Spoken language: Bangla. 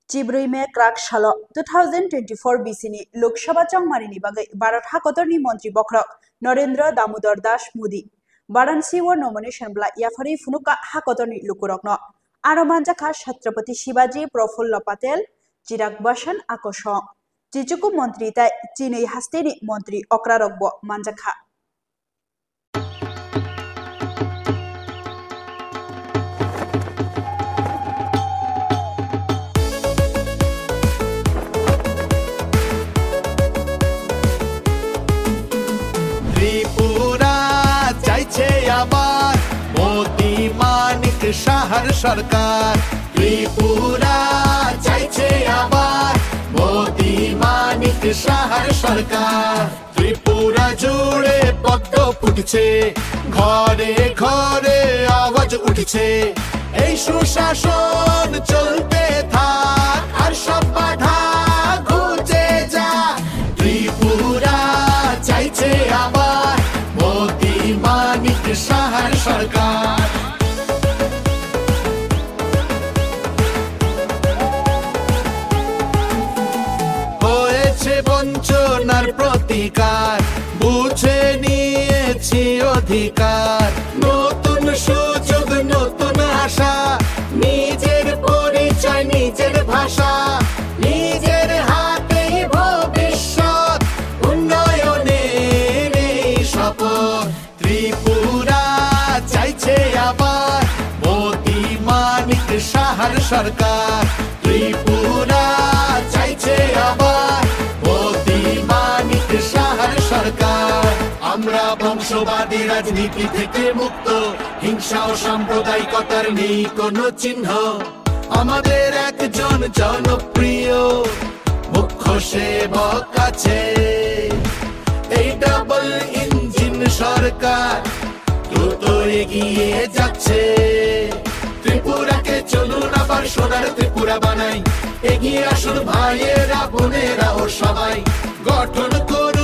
Chibrui me crack shalo 2024 BC ni Lok Sabha chongmari ni bagai Bharat Hakotorni Montri Bokrok Narendra Damodar Das Modi Varanasi o nomination bla Yafari Funuka Hakotorni Lukurokno Aro manjakha Chhatrapati Shivaji Prafulla Patel Chirag Bachchan Akosho Chichuku Montri tai Chinui Hastini Montri Okrarokbo manjakha শাহর সরকার ত্রিপুরা চাইছে আবার মোদি মানিক শাহর সরকার ত্রিপুরা জুড়ে পদ্ম ফুটছে ঘরে ঘরে আওয়াজ উঠছে এই সুশাসন চলতে থাক আর সব বাধা ঘুচে যা ত্রিপুরা চাইছে আবার মোদি মানিক শাহর সরকার বঞ্চনার প্রতিকার বুঝে নিয়েছি অধিকার নতুন সুযোগ নতুন আশা নিজের পরিচয় নিজের ভাষা নিজের হাতেই ভবিষ্যৎ উন্নয়নের এই শপথ ত্রিপুরা চাইছে আবার মোদি মানিক শাহর সরকার ত্রিপুরা চাইছে আবার আমরা বংশবাদী রাজনীতি থেকে মুক্ত হিংসা ও সাম্প্রদায়িকতার নেই কোনো চিহ্ন আমাদের একজন জনপ্রিয় মুখ্য সেবক আছে এই ডাবল ইঞ্জিন সরকার দ্রুত এগিয়ে যাচ্ছে ত্রিপুরাকে চলুন আবার সোনার ত্রিপুরা বানাই এগিয়ে আসুন ভাইয়েরা বোনেরা ও সবাই গঠন করে